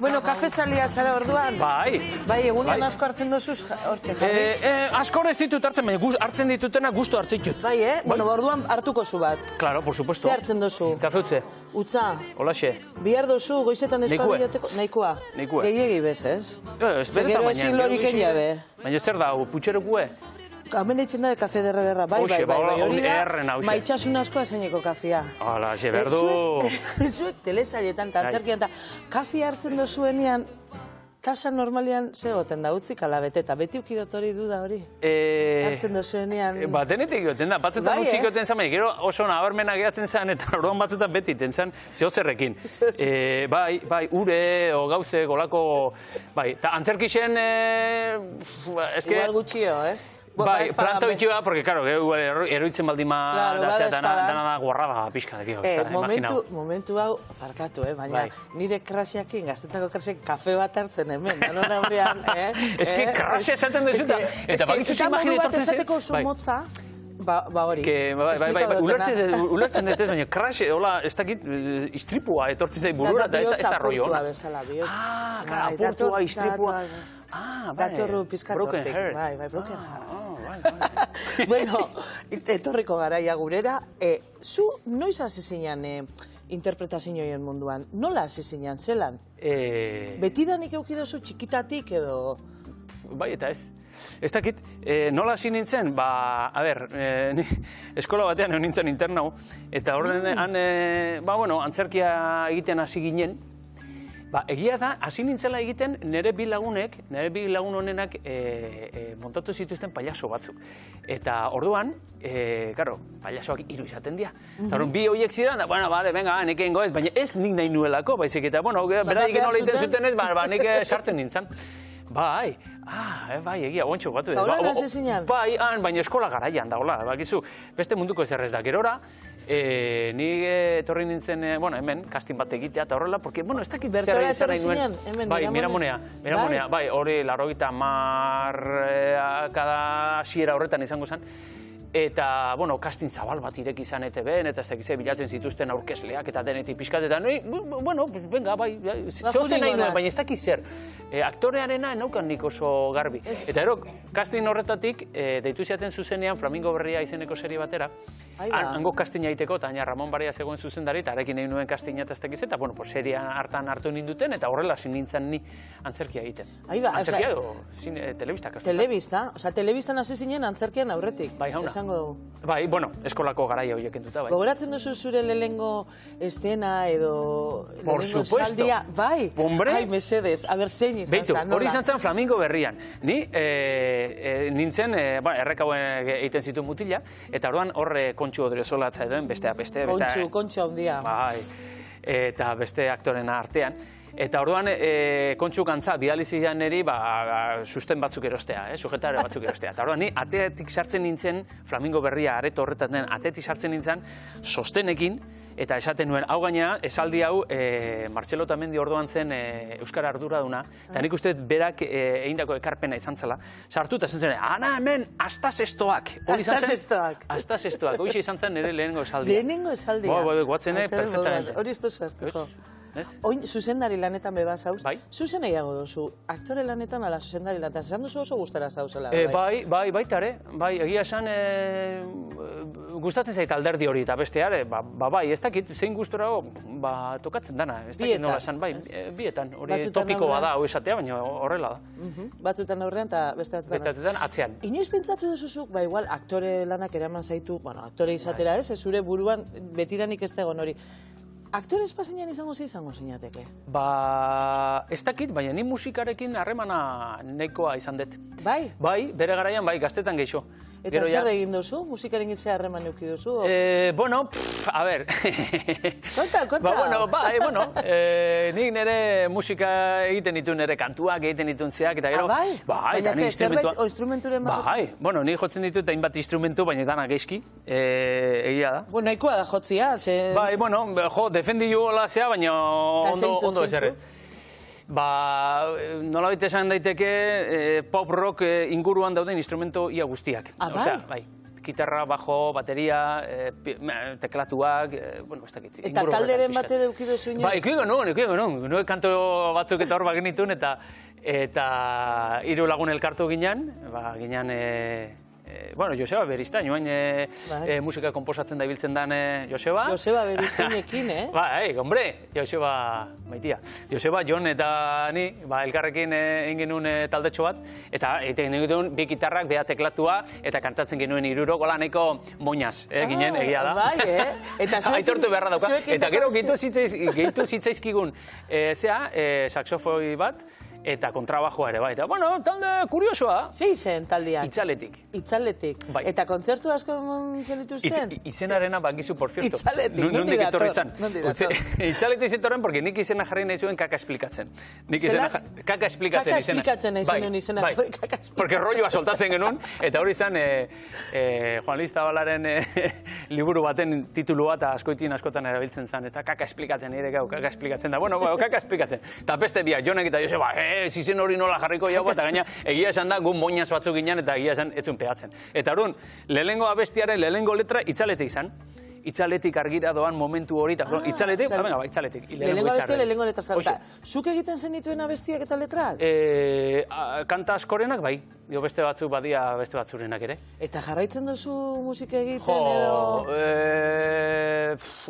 Bueno, kafe salia zara orduan? Bai. Bai, egunean asko hartzen dozuz, hortxe jarri? Asko ez ditut hartzen, baina hartzen ditutena gustu hartzen ditut. Bai, Bueno, orduan hartuko zu bat. Claro, por supuesto. Ze hartzen dozu? Kafe utze. Utza? Holaxe. Bihar dozu, goizetan espabilateko? Nahikoa. Nahikoa. Gehiegi bez, ez? Zegero ezin lorik egiabe. Baina zer da, putxerekue? Hemen eitzen da kafe derra, bai, hori da, maitxasun asko azaineko kafea. Hala, xe berdu. Zuek telesailetan, tantzerkian, kafe hartzen dozuenean, kasa normalian zegoten da, utzik alabete, eta beti ukidot hori duda hori? Hartzen dozuenean... Ba, denetik goten da, batzutan utzik goten zan, gero oso nabarmena gehatzen zen, eta orduan batzutan beti iten zen, zehozerrekin. Bai, ure, o gauze, golako... Bai, eta antzerkixen... Igual gutxio, Bai, planta bitxua, porque, claro, eroitzen baldima dana da guarrada pixka. Momentu hau, farkatu, baina nire krasiakin, gaztetako krasiakin, kafe bat hartzen hemen, danona horrean, Ez que krasia esaten dezuta, eta bakitzu zimagine etortzen zen. Eta modu bat esateko zu motza, ba hori. Ulertzen dut ez, baina krasi, hola, ez dakit, istripua etortzen zai burura, eta ez da rollo hona. Apurtua, istripua. Datorru pizkatortik, bai, broken heart. Bueno, etorriko garaia gurera, zu noiz hasi zinean interpretazioen munduan? Nola hasi zinean, zelan? Betidanik eukidozu txikitatik edo... Bai, eta ez. Ez dakit, nola hasi nintzen, ba, a ber, eskola batean nintzen internau, eta horren, antzerkia egiten hasi ginen, ba, egia da, hasi nintzela egiten nire bi lagun honenak montatu zituzten pailaso batzuk. Eta orduan, karo, pailasoak 3 izaten dira. Eta orduan, bi horiek ziren, da, bueno, bale, venga, nik egin goet, baina ez nik nahi nuelako, baizik eta, bueno, beradik nola egiten zuten ez, ba, nik sartzen nintzen. Bai, egia, ontsu batu. Eta hola hasi zinean? Bai, baina eskola garaian da, hola, bakizu, beste munduko ez errez da. Gerora, nik etorri nintzen, hemen, casting bat egitea eta horrela, porque, ez dakit zer egin zer nahi nuen. Bai, Miramonea, bai, hori 90 kada hasiera horretan izango zen. Eta, casting zabal bat ireki izan ETB-en, eta ez dakize bilatzen zituzten aurkezleak eta denetik pixkat, eta venga, bai, zehozen nahi nuen, baina ez dakiz zer. Aktorearena naukan nik oso garbi. Eta ero, casting horretatik, deitu ziaten zuzenean Flamingo Berria izeneko serie batera, hango castinga egiteko, eta Ramon Baria zegoen zuzendari, eta arekin egin nuen castinga eta ez dakiz, eta, seria hartan hartu ninduten, eta horrela nintzen ni antzerkia egiten. Antzerkia edo, telebista kastu. Telebista? Osa, telebistan hasi zinen antzerkian aurretik. Bai, jauna. Bai, eskolako garaia horiek entuta, bai. Gogoratzen duzu zure lehengo estena edo... Por supuesto. Bai, ai, mesedez, aber zein izan zen, nola? Hori izan zen Flamingo Berrian. Ni nintzen, errekauen egiten zituen mutila, eta orduan horre Kontxu Odriozolatza edoen, beste. Kontxu handia. Bai, eta beste aktorena artean. Eta orduan, Kontxu gantza, bidali zidan niri, susten batzuk erostea, sujetare batzuk erostea. Eta orduan, ni atetik sartzen nintzen, Flamingo Berria areto horretan den, atetik sartzen nintzen, sostenekin, eta esaten nuen, hau gaina, esaldi hau, Martxelo Otamendi orduan zen Euskara arduraduna, eta nik uste berak egindako ekarpena izan zela, sartu eta esan zen, ana hemen, astazestoak. Astazestoak, hori izan zen nire lehenengo esaldia. Lehenengo esaldia? Guatzene, perfectamente. Hori ez duzu aztuko. Oin, zuzendari lanetan beba zauz. Zuzen egiago duzu, aktore lanetan ala zuzendari lanetan. Zezan duzu oso gustara zauzela. Bai, baitare. Bai, egia esan gustatzen zait alderdi hori eta besteare. Bai, ez dakit, zein gustora tokatzen dana. Ez dakit nola esan, bai, bietan. Hori topikoa da, hau esatea, baina horrela da. Batzutan aurrean eta beste batzutan atzean. Inoiz pentsatu duzuzuk, igual, aktore lanak eraman zaitu, aktore izatera ez, zure buruan betidanik ez dagoen hori. Aktore espazinean izango zinateke? Ez dakit, baina ni musikarekin harremana nahikoa izan dut. Bai? Bai, bere garaian, bai, gaztetan gehiago. Eta zer egin duzu? Musikaren gitzea harreman euki duzu? A ber... Konta! Nik nire musika egiten ditu nire kantuak, egiten ditun zeak, eta gero... Bai? Bai, eta ni instrumentua... Baina instrumenturen bat? Bai, nik jotzen ditut hainbat instrumentu, baina dana geizki, egia da. Nahikoa da jotzia, Bai, defendiu hola zea, baina ondo eserrez. Nola baita esan daiteke pop rock inguruan dauden instrumento ia guztiak. Bai? gitarra, bajo, bateria, teklatuak, bueno, ez dakit. Eta talderen bate deukido zuen? Ba, ikuiko nun. Nue kanto batzuk eta hor bagenitun, eta hiru lagun elkartu ginen, bueno, Joseba Beristain, joan musika komposatzen da ibiltzen dan Joseba. Joseba Beristainekin, Bai, hombre, Joseba maitia. Joseba, Jon eta ni, elkarrekin egin genuen taldetxo bat, eta egiten genuen bi gitarrak, beha teklatua, eta kantatzen genuen hirurok, hola nahiko moinaz, ginen, egia da. Bai, aitortu beharra dauka. Eta gero gehitu zitzaizkigun, saxofoi bat, eta kontrabajoa ere, bai. Eta, bueno, talde kuriosoa. Ze izen taldeak? Itzaletik. Itzaletik. Eta kontzertu asko zenituzten? Izenarena bakizu, por cierto. Itzaletik, nondi dator? Itzaletik zitorren, porque nik izena jarri nahi zuen kaka esplikatzen. Kaka esplikatzen izena. Kaka esplikatzen nahi zuen izena. Porque rolloa soltatzen genuen, eta hori izan Juan Luis Zabalaren liburu baten titulua eta askotan erabiltzen zen. Ez da, kaka esplikatzen, nire gau, kaka esplikatzen da. Bueno, kaka esplikatzen. Eta beste biak, Jonek eta Joseba, zizen hori nola jarriko jau, eta gaina egia esan da, gun moinaz batzuk ginen, eta egia esan etzun pegatzen. Eta orduan, lehenengo abestiaren lehenengo letra itzaletik izan. Itzaletik argira doan momentu hori, eta itzaletik, itzaletik. Lehenengo abestia, lehenengo letra zalta. Zuk egiten zenituen abestiak eta letrak? Kanta askorenak, bai. Dio beste batzuk badia beste batzurenak ere. Eta jarraitzen duzu musika egiten edo?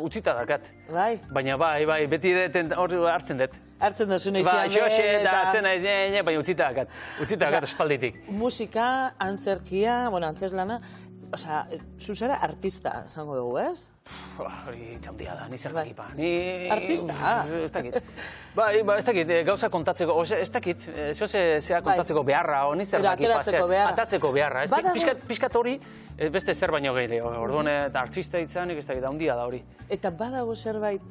Utzita dakat. Bai? Baina bai, beti hartzen dut. Hartzen duzu nahizian eta hartzen nahizian, baina utzita dakat espalditik. Musika, antzerkia, antzerlana, osea, zuzera artista, zango dugu, ez? Hori txaundia da, ni zer dakipa. Artista? Ez dakit. Ez dakit, gauza kontatzeko, ez dakit, zea kontatzeko beharra, ni zer dakipa. Atatzeko beharra. Piskat hori, beste zer baino gehiago. Orduan, artista ditzanik, ez dakit, handia da hori. Eta badago zerbait,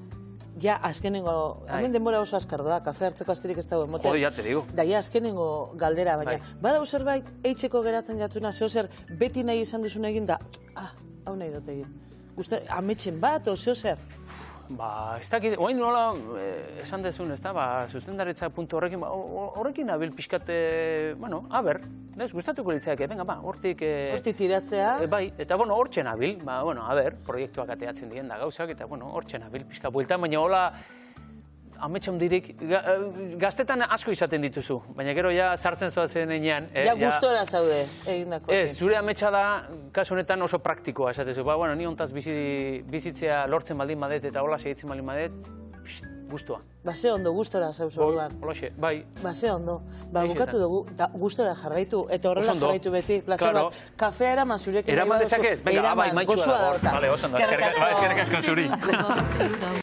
ja, azkenengo, hemen denbora oso azkar doa, kafe hartzeko astirik ez dago emoten. Jode, ja, te digo. Da, ja, azkenengo galdera, baina, badago zerbait, eitxeko geratzen jatzuna, zer beti nahi izan duzun egin da, hau nahi dut egin. Ametxen bat, o zer? Ez dakit, oain nola esan dezun, ez da, sustendaritza puntu horrekin, horrekin nabil pixkat, aber, gustatuko litzaik, hortik... Hortik tiratzea? Bai, eta hortxe nabil, aber, proiektuak ateatzen dien da gauzak, eta hortxe nabil pixka bueltan, baina hola, ametsa hundirik, gaztetan asko izaten dituzu, baina gero ja sartzen zoazen enean. Ja gustora zaude eginako. Zure ametsa da, kasu honetan oso praktikoa esatezu. Ni hontaz bizitzea lortzen baldin badet eta hola segitzen baldin badet, gustua. Ze ondo, gustora zauzu orduan. Holaxe, bai. Ze ondo. Bukatu dugu, gustora jarraitu, eta horrela jarraitu beti. Plazer bat, kafea eraman zurekin. Eraman dezaket? Venga, bai, maitxua da. Vale, oso ondo. Eskerrik asko zuri.